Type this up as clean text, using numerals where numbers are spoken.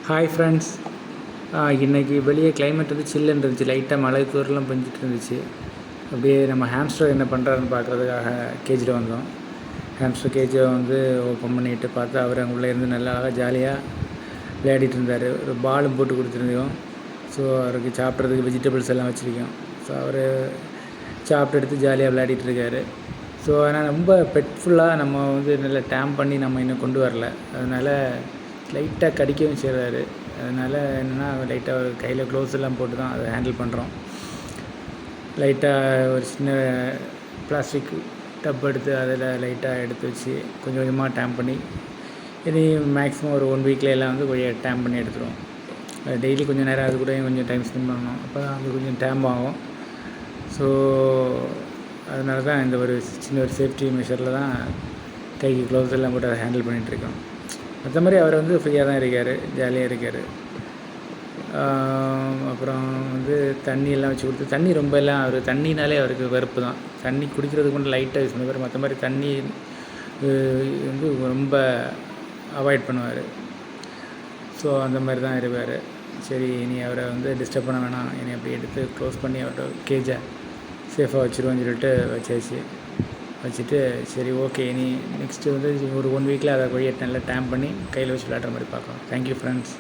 Hi friends. இன்றைக்கி வெளியே climate வந்து சில்லுன்னு இருந்துச்சு. லைட்டாக மழை தூரலாம் பெஞ்சிட்டு இருந்துச்சு. அப்படியே நம்ம ஹாம்ஸ்டர் என்ன பண்ணுறாருன்னு பார்க்குறதுக்காக கேஜில் வந்தோம். ஹாம்ஸ்டர் கேஜை வந்து ஓப்பன் பண்ணிவிட்டு பார்த்தா அவர் அங்கே உள்ளே இருந்து நல்லா அழகாக ஜாலியாக விளையாடிட்டு இருந்தார். ஒரு பாலும் போட்டு கொடுத்துருந்தோம். ஸோ அவருக்கு சாப்பிட்றதுக்கு வெஜிடபிள்ஸ் எல்லாம் வச்சுருக்கோம். ஸோ அவர் சாப்பிட்டு எடுத்து ஜாலியாக விளையாடிட்டு இருக்கார். ஸோ அதனால் ரொம்ப பெட்ஃபுல்லாக நம்ம வந்து நல்லா டேம் பண்ணி நம்ம இன்னும் கொண்டு வரல. அதனால் லைட்டாக கடிக்கவும் செய்கிறாரு. அதனால் என்னென்னா லைட்டாக ஒரு கையில் க்ளவுஸ் எல்லாம் போட்டு தான் அதை ஹேண்டில் பண்ணுறோம். லைட்டாக ஒரு சின்ன பிளாஸ்டிக் டப் எடுத்து அதில் லைட்டாக எடுத்து வச்சு கொஞ்சம் கொஞ்சமாக டேம் பண்ணி இனி மேக்ஸிமம் ஒரு 1 வீக்கில் எல்லாம் வந்து கொஞ்சம் டேம் பண்ணி எடுத்துருவோம். டெய்லி கொஞ்சம் நேரம் அது கூட கொஞ்சம் டைம் ஸ்பெண்ட் பண்ணணும். அப்போ தான் அது கொஞ்சம் டேம் ஆகும். ஸோ அதனால தான் இந்த ஒரு சின்ன ஒரு சேஃப்டி மெஷரில் தான் கைக்கு க்ளவுஸ் எல்லாம் போட்டு அதை ஹேண்டில் பண்ணிகிட்ருக்கோம். மற்ற மாதிரி அவர் வந்து ஃப்ரீயாக தான் இருக்கார், ஜாலியாக இருக்கார். அப்புறம் வந்து தண்ணியெல்லாம் வச்சு கொடுத்து தண்ணி ரொம்ப எல்லாம் அவர் தண்ணினாலே அவருக்கு வெறுப்பு தான். தண்ணி குடிக்கிறதுக்கு மட்டும் லைட்டாக யூஸ் பண்ணுவார். மற்ற மாதிரி தண்ணி வந்து ரொம்ப அவாய்ட் பண்ணுவார். ஸோ அந்த மாதிரி தான் இருப்பார். சரி, இனி அவரை வந்து டிஸ்டர்ப் பண்ண வேணாம், இனி அப்படி எடுத்து க்ளோஸ் பண்ணி அவர்கிட்ட கேஜை சேஃபாக வச்சுருவோன்னு சொல்லிட்டு வச்சாச்சு. வச்சுட்டு சரி ஓகே, இனி நெக்ஸ்ட்டு வந்து ஒரு 1 வீக்கில் அதை கொடியை நல்லா டேம் பண்ணி கையில் வச்சு விளையாடுற மாதிரி பார்க்கலாம். Thank you friends.